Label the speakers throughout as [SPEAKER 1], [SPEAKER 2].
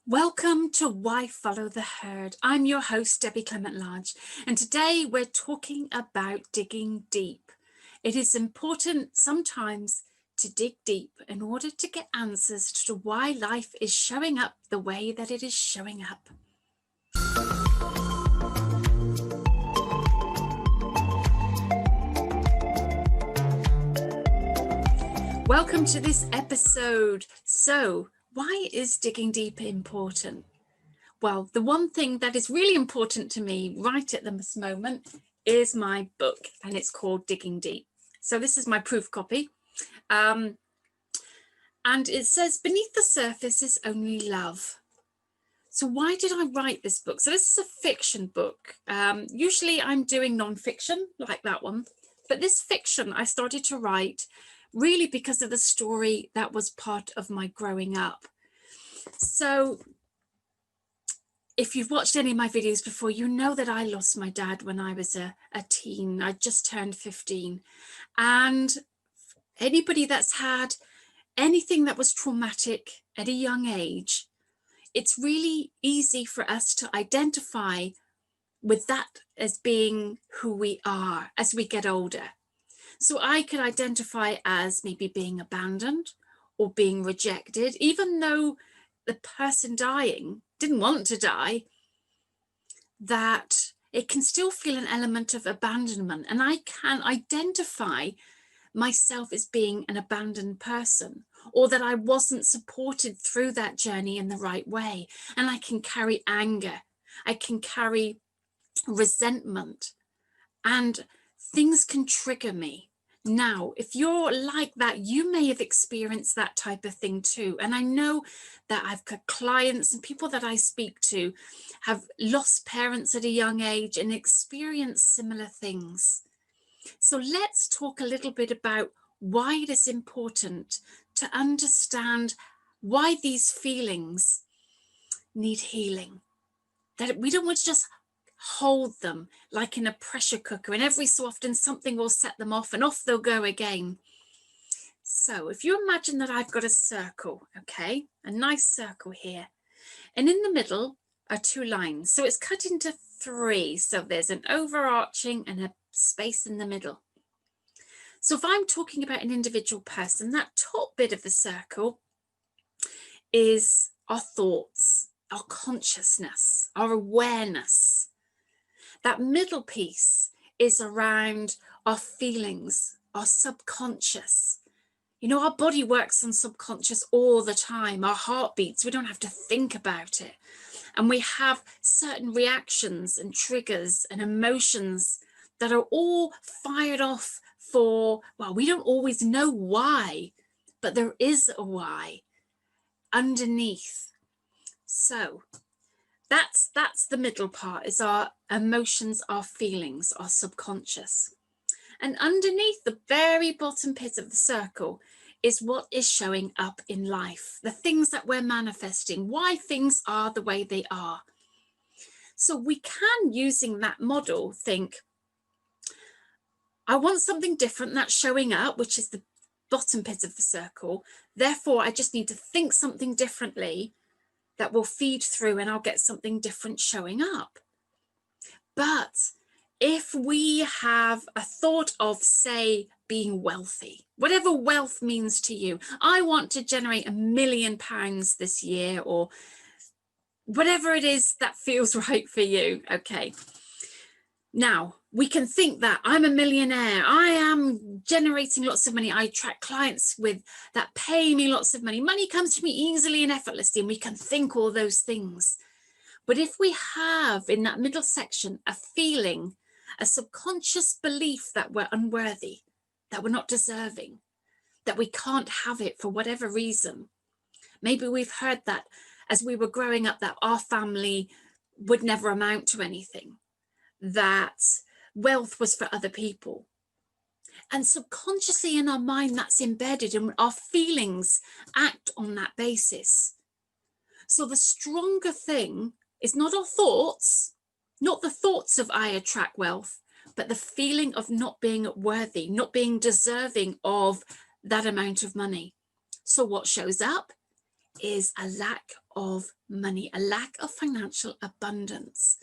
[SPEAKER 1] Welcome to Why Follow the Herd. I'm your host, Debbie Clement-Large, and today we're talking about digging deep. It is important sometimes to dig deep in order to get answers to why life is showing up the way that it is showing up. Welcome to this episode. So, why is digging deep important? Well, the one thing that is really important to me right at this moment is my book, and it's called Digging Deep. So this is my proof copy. And it says, beneath the surface is only love. So why did I write this book? So this is a fiction book. Usually I'm doing non-fiction like that one, but this fiction I started to write really because of the story that was part of my growing up. So if you've watched any of my videos before, you know that I lost my dad when I was a teen. I just turned 15. And anybody that's had anything that was traumatic at a young age, it's really easy for us to identify with that as being who we are as we get older. So I could identify as maybe being abandoned or being rejected, even though the person dying didn't want to die, that it can still feel an element of abandonment. And I can identify myself as being an abandoned person, or that I wasn't supported through that journey in the right way. And I can carry anger, I can carry resentment, and things can trigger me. Now, if you're like that, you may have experienced that type of thing too. And I know that I've got clients and people that I speak to have lost parents at a young age and experienced similar things. So let's talk a little bit about why it is important to understand why these feelings need healing. That we don't want to just hold them like in a pressure cooker, and every so often something will set them off and off they'll go again. So if you imagine that I've got a circle, okay, a nice circle here, and in the middle are two lines, so it's cut into three, so there's an overarching and a space in the middle. So if I'm talking about an individual person, that top bit of the circle is our thoughts, our consciousness, our awareness. That middle piece is around our feelings, our subconscious. You know, our body works on subconscious all the time. Our heartbeats, we don't have to think about it. And we have certain reactions and triggers and emotions that are all fired off for, well, we don't always know why, but there is a why underneath. So that's the middle part, is our emotions, our feelings, our subconscious. And underneath the very bottom bit of the circle is what is showing up in life, the things that we're manifesting, why things are the way they are. So we can, using that model, think, I want something different that's showing up, which is the bottom bit of the circle. Therefore, I just need to think something differently that will feed through and I'll get something different showing up. But if we have a thought of, say, being wealthy, whatever wealth means to you, I want to generate £1 million this year, or whatever it is that feels right for you. Okay. Now, we can think that I'm a millionaire, I am generating lots of money, I attract clients with that pay me lots of money, money comes to me easily and effortlessly, and we can think all those things. But if we have in that middle section a feeling, a subconscious belief that we're unworthy, that we're not deserving, that we can't have it for whatever reason, maybe we've heard that as we were growing up, that our family would never amount to anything, that wealth was for other people. And subconsciously in our mind, that's embedded, and our feelings act on that basis. So the stronger thing is not our thoughts, not the thoughts of I attract wealth, but the feeling of not being worthy, not being deserving of that amount of money. So what shows up? is a lack of money, a lack of financial abundance.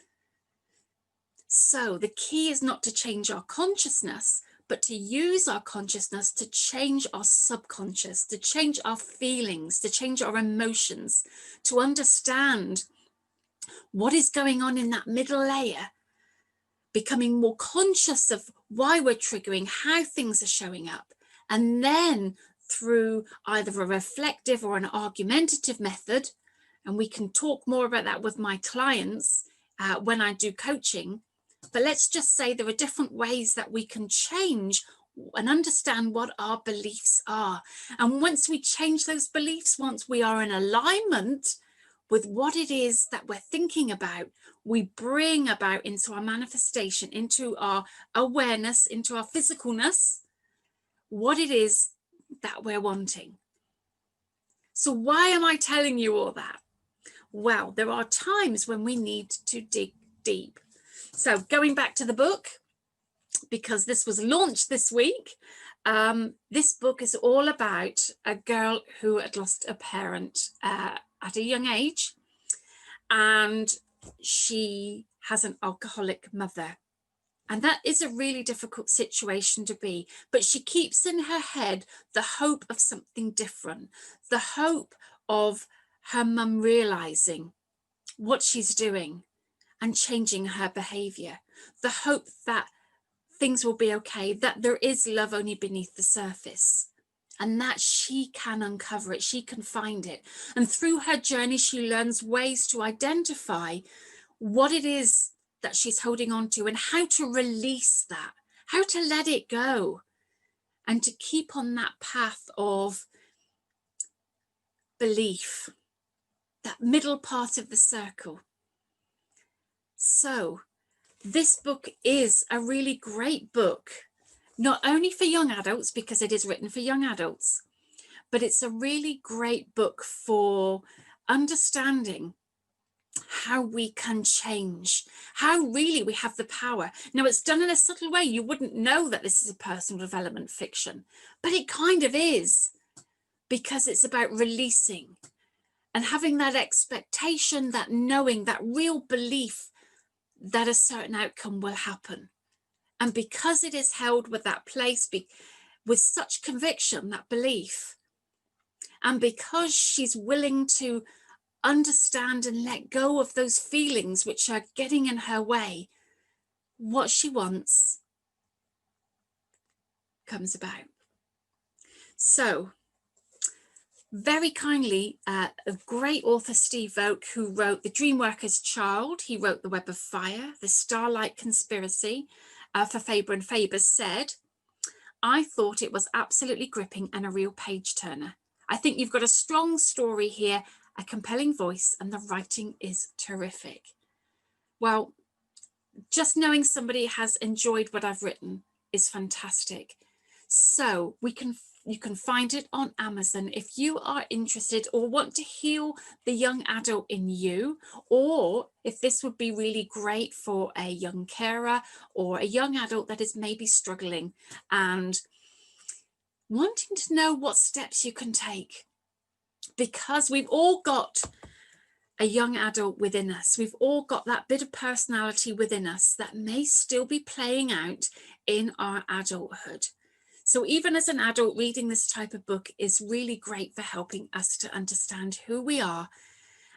[SPEAKER 1] So the key is not to change our consciousness, but to use our consciousness to change our subconscious, to change our feelings, to change our emotions, to understand what is going on in that middle layer, becoming more conscious of why we're triggering, how things are showing up. And then through either a reflective or an argumentative method, and we can talk more about that with my clients when I do coaching, but let's just say there are different ways that we can change and understand what our beliefs are. And once we change those beliefs, once we are in alignment with what it is that we're thinking about, we bring about into our manifestation, into our awareness, into our physicalness, what it is that we're wanting. So why am I telling you all that? Well, there are times when we need to dig deep. So going back to the book, because this was launched this week, this book is all about a girl who had lost a parent at a young age, and she has an alcoholic mother. And that is a really difficult situation to be, but she keeps in her head the hope of something different, the hope of her mum realizing what she's doing and changing her behavior, the hope that things will be okay, that there is love only beneath the surface, and that she can uncover it, she can find it. And through her journey, she learns ways to identify what it is that she's holding on to and how to release that, how to let it go, and to keep on that path of belief, that middle part of the circle. So this book is a really great book, not only for young adults, because it is written for young adults, but it's a really great book for understanding how we can change, how really we have the power. Now, it's done in a subtle way. You wouldn't know that this is a personal development fiction, but it kind of is, because it's about releasing and having that expectation, that knowing, that real belief that a certain outcome will happen. And because it is held with that place, with such conviction, that belief, and because she's willing to understand and let go of those feelings which are getting in her way, what she wants comes about. So very kindly, a great author, Steve Vogt, who wrote The Dreamworker's Child, he wrote The Web of Fire, The Starlight Conspiracy for Faber and Faber, said, "I thought it was absolutely gripping and a real page turner. I think you've got a strong story here, a compelling voice, and the writing is terrific." Well, just knowing somebody has enjoyed what I've written is fantastic. So you can find it on Amazon if you are interested or want to heal the young adult in you, or if this would be really great for a young carer or a young adult that is maybe struggling and wanting to know what steps you can take, because we've all got a young adult within us. We've all got that bit of personality within us that may still be playing out in our adulthood. So even as an adult, reading this type of book is really great for helping us to understand who we are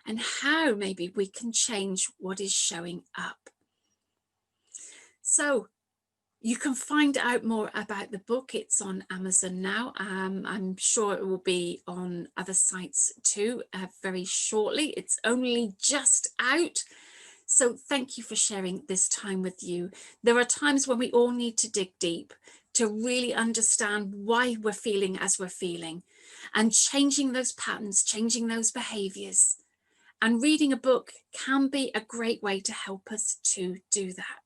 [SPEAKER 1] and how maybe we can change what is showing up. So you can find out more about the book. It's on Amazon now. I'm sure it will be on other sites too very shortly. It's only just out. So thank you for sharing this time with you. There are times when we all need to dig deep to really understand why we're feeling as we're feeling, and changing those patterns, changing those behaviors. And reading a book can be a great way to help us to do that.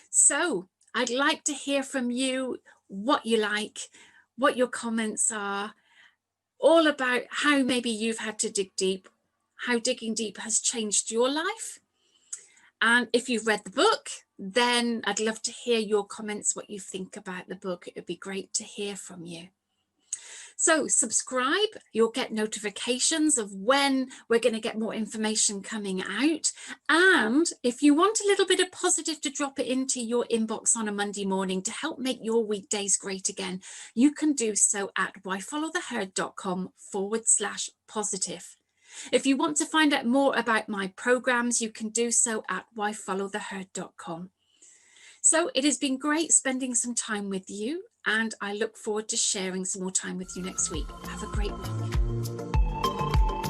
[SPEAKER 1] So I'd like to hear from you what you like, what your comments are, all about how maybe you've had to dig deep, how digging deep has changed your life. And if you've read the book, then I'd love to hear your comments, what you think about the book. It would be great to hear from you. So subscribe, you'll get notifications of when we're going to get more information coming out. And if you want a little bit of positive to drop it into your inbox on a Monday morning to help make your weekdays great again, you can do so at whyfollowtheherd.com/positive. If you want to find out more about my programs, you can do so at whyfollowtheherd.com. So it has been great spending some time with you, and I look forward to sharing some more time with you next week. Have a great week.